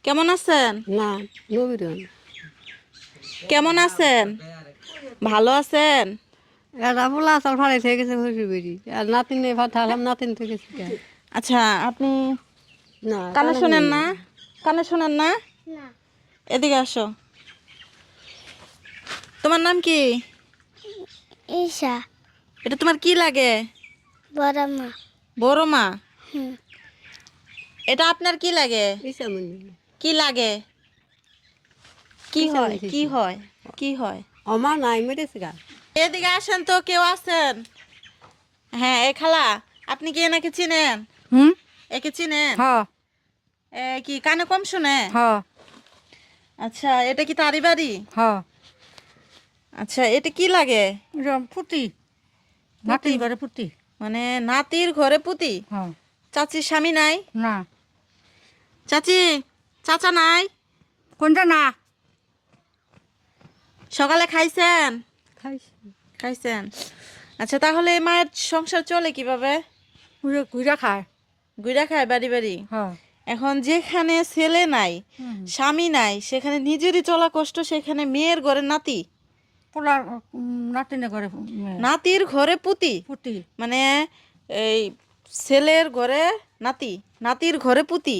কেমন আছেন? না নবীরন কেমন আছেন? ভালো আছেন? এরা বলা আসার ভাড়া থেকে গেছে হইসি বেরি আর নাতিন নেই ভাত হালাম নাতিন থেকে শিখা আচ্ছা, আপনি না কানে শোনেন না? কানে শোনেন না? এদিকে আসো। তোমার নাম কি? ঈশা এটা তোমার কি লাগে? বড় মা। বড় মা। হুম। এটা আপনার কি লাগে? ইসামনি কি লাগে? কি কিসের হয়? মধ্যে কি কি? হয়? কি হয়? আমার নাই মেরেছে গা এদিকে আসেন তো, কেউ আছেন? হ্যাঁ, এ খালা, আপনি কি এনাকে চিনেন? হুম একে চিনেন? হ কি কানে কম শুনে? হ আচ্ছা, এটা কি তারি বাড়ি? হ আচ্ছা, এটা কি লাগে? ফুটি নাতিন করে ফুটি মানে নাতির ঘরে পুতি? হ চাচির স্বামী নাই? না চাচি, চাচা নাই? কোনটা না সকালে খাইছেন? খাইছি খাইছেন। আচ্ছা, তাহলে এই মায়ের সংসার চলে কিভাবে? ঘুরা খায় গুইরা খায় বাড়ি বাড়ি? হ এখন যেখানে ছেলে নাই, স্বামী নাই, সেখানে নিজেরই চলা কষ্ট, সেখানে মেয়ের ঘরে নাতি, পোলার নাতিনে করে নাতির ঘরে পুতি, ফুটি মানে এই ছেলের ঘরে নাতি, নাতির ঘরে পুতি,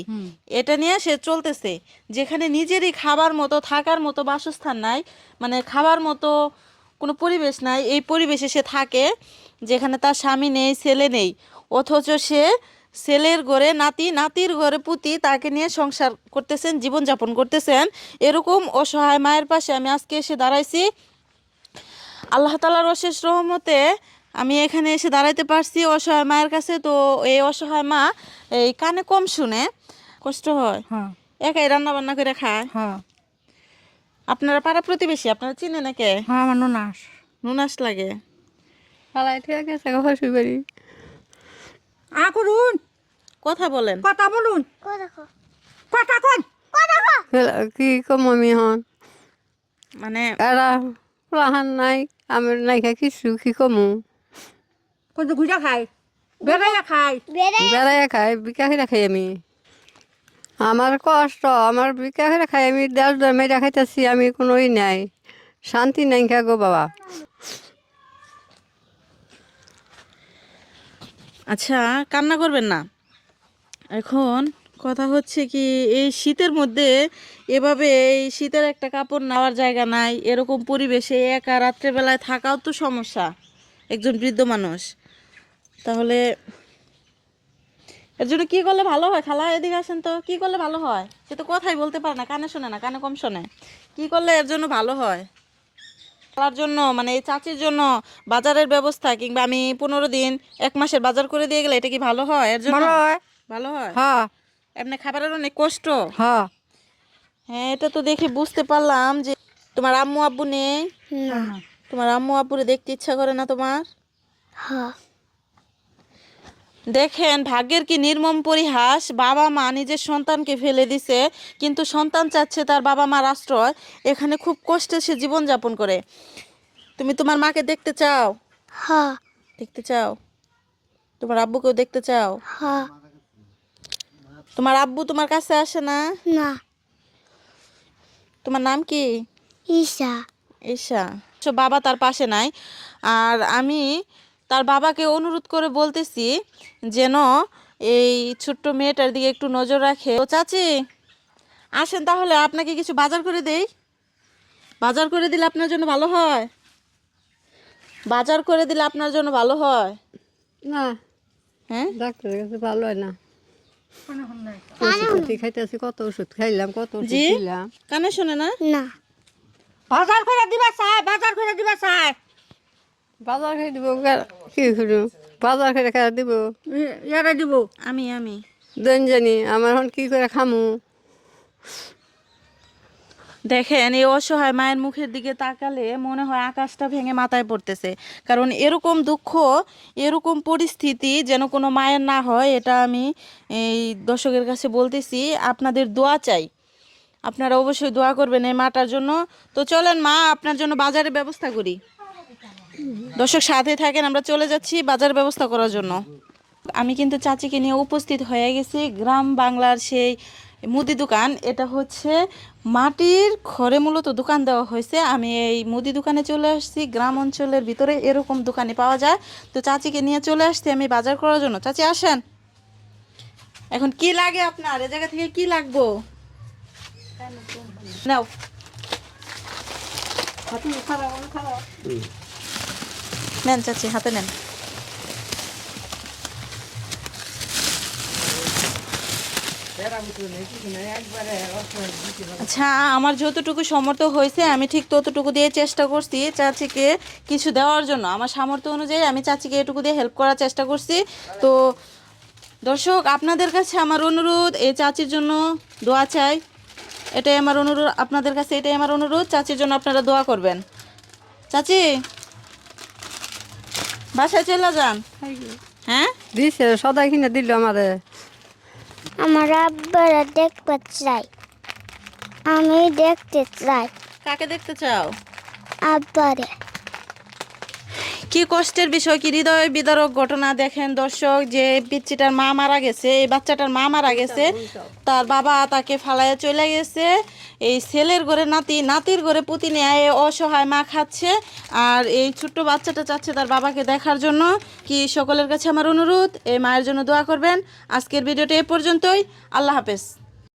এটা নিয়ে সে চলতেছে। যেখানে নিজেরই খাবার মতো, থাকার মতো বাসস্থান নাই, মানে খাবার মতো কোনো পরিবেশ নাই, এই পরিবেশে সে থাকে যেখানে তার স্বামী নেই, ছেলে নেই, অথচ সে ছেলের ঘরে নাতি, নাতির ঘরে পুতি, তাকে নিয়ে সংসার করতেছেন, জীবনযাপন করতেছেন। এরকম অসহায় মায়ের পাশে আমি আজকে এসে দাঁড়াইছি। আল্লাহ তাআলার অশেষ রহমতে আমি এখানে এসে দাঁড়াইতে পারছি অসহায় মায়ের কাছে। তো এই অসহায় মা এই কানে কম শুনে, কষ্ট হয়, হ্যাঁ একাই রান্না বান্না করে খায়। হ্যাঁ আপনারা পাড়া প্রতিবেশী, আপনারা চিনে নাকি? হ্যাঁ আমার নাস নুনাস লাগে। পালাই ঠিক আছে হইসি বেরি করুন কথা বলেন। কথা বলুন দেখো কথা কোন কি কম আমি হন মানে এরা প্লাহান নাই আমার নাই খাই কিছু কি কমু কত ঘুরা খাই বেড়াইয়া খাই বেড়াইয়া খাই বিকা খেয়ে খাই আমি আমার কষ্ট আমার বিকা খেয়ে খাই আমি দেশ মেয়েরা খাইতেছি আমি কোনো ই নাই শান্তি নাই খা গো বাবা আচ্ছা, কান্না করবেন না। এখন কথা হচ্ছে কি, এই শীতের মধ্যে এভাবে এই শীতের একটা কাপড় নেওয়ার জায়গা নাই, এরকম পরিবেশে একা রাত্রেবেলায় থাকাও তো সমস্যা, একজন বৃদ্ধ মানুষ। তাহলে এর জন্য কী করলে ভালো হয়? খালা এদিকে আসেন তো, কী করলে ভালো হয়? সে তো কথাই বলতে পারে না, কানে শোনে না, কানে কম শোনে। কী করলে এর জন্য ভালো হয়? খালার জন্য, মানে এই চাচির জন্য বাজারের ব্যবস্থা, কিংবা আমি 15 দিন 1 মাসের বাজার করে দিয়ে গেলে এটা কি ভালো হয়? এর জন্য ভালো হয় ভালো হয়? হ্যাঁ এমনি খাবারের অনেক কষ্ট। হ্যাঁ হ্যাঁ, এটা তো দেখে বুঝতে পারলাম যে তোমার আম্মু আব্বু নেই। না। তোমার আম্মু আব্বুরে দেখতে ইচ্ছা করে না তোমার? হ্যাঁ। দেখেন, ভাগ্যের কি নির্মম পরিহাস, বাবা মা নিজের সন্তানকে ফেলে দিছে, কিন্তু সন্তান চাচ্ছে তার বাবা মার আশ্রয়। এখানে খুব কষ্টে সে জীবনযাপন করে। তুমি তোমার মাকে দেখতে চাও? হ্যাঁ। দেখতে চাও? তোমার আব্বুকেও দেখতে চাও? হ্যাঁ। তোমার আব্বু তোমার কাছে আসে না? না। তোমার নাম কি? ঈশা। ঈশা। তো বাবা তার পাশে নাই, আর আমি তার বাবাকে অনুরোধ করে বলতেছি যেন এই ছোট্ট মেয়েটার দিকে একটু নজর রাখে। তো চাচি, আসেন তাহলে আপনাকে কিছু বাজার করে দেই। বাজার করে দিলে আপনার জন্য ভালো হয়। বাজার করে দিলে আপনার জন্য ভালো হয়। না হ্যাঁ, ডাক্তারের কাছে ভালো হয় না ওষুধ খাইতেছি কত ওষুধ খাইলাম কত ওষুধ জি, দিলাম কানে শোনে না? না। বাজার করে দিবা চাই বাজার করে দিবা চাই বাজার খেয়ে দিব কি করু বাজার খেয়ে খেয়ে দিব ইয়ারে দিব আমি দেন জানি আমার এখন কি করে খামু দেখেন, এই অসহায় মায়ের মুখের দিকে তাকালে মনে হয় আকাশটা ভেঙে মাথায় পড়তেছে। কারণ এরকম দুঃখ, এরকম পরিস্থিতি যেন কোনো মায়ের না হয়, এটা আমি এই দর্শকের কাছে বলতেছি। আপনাদের দোয়া চাই, আপনারা অবশ্যই দোয়া করবেন এই মাটার জন্য। তো চলেন মা, আপনার জন্য বাজারের ব্যবস্থা করি। দর্শক সাথে থাকেন, আমরা চলে যাচ্ছি বাজার ব্যবস্থা করার জন্য। আমি কিন্তু চাচিকে নিয়ে উপস্থিত হয়ে গেছি গ্রাম বাংলার সেই মুদি দোকান, এটা হচ্ছে মাটির ঘরে মূলত দোকান দেওয়া হয়েছে। আমি এই মুদি দোকানে চলে আসছি, গ্রাম অঞ্চলের ভিতরে এরকম দোকানে পাওয়া যায়। তো চাচিকে নিয়ে চলে আসছি আমি বাজার করার জন্য। চাচি আসেন, এখন কি লাগে আপনার, এ জায়গা থেকে কি লাগবো নাও। নেন চাচি, হাতে নেন। আচ্ছা, আমার যতটুকু সামর্থ্য হয়েছে আমি ঠিক ততটুকু দিয়ে চেষ্টা করছি চাচিকে কিছু দেওয়ার জন্য। আমার সামর্থ্য অনুযায়ী আমি চাচিকে এটুকু দিয়ে হেল্প করার চেষ্টা করছি। তো দর্শক, আপনাদের কাছে আমার অনুরোধ, এই চাচির জন্য দোয়া চাই। এটাই আমার অনুরোধ আপনাদের কাছে, এটাই আমার অনুরোধ, চাচির জন্য আপনারা দোয়া করবেন। চাচি বাসায় চলে যান। হ্যাঁ, দিছে সদাই কিনে দিল আমারে। আমার আব্বারা দেখতে চাই, আমি দেখতে চাই কাকে দেখতে চাও? আব্বারে। কি কষ্টের বিষয়, কি হৃদয় বিদারক ঘটনা। দেখেন দর্শক, যে পিচ্চিটার মা মারা গেছে, এই বাচ্চাটার মা মারা গেছে, তার বাবা তাকে ফালাইয়া চলে গেছে। এই ছেলের ঘরে নাতি, নাতির ঘরে পুতি নিয়ে এই অসহায় মা খাচ্ছে, আর এই ছোট্ট বাচ্চাটা চাচ্ছে তার বাবাকে দেখার জন্য। কি সকলের কাছে আমার অনুরোধ, এই মায়ের জন্য দোয়া করবেন। আজকের ভিডিওটা এ পর্যন্তই। আল্লাহ হাফেজ।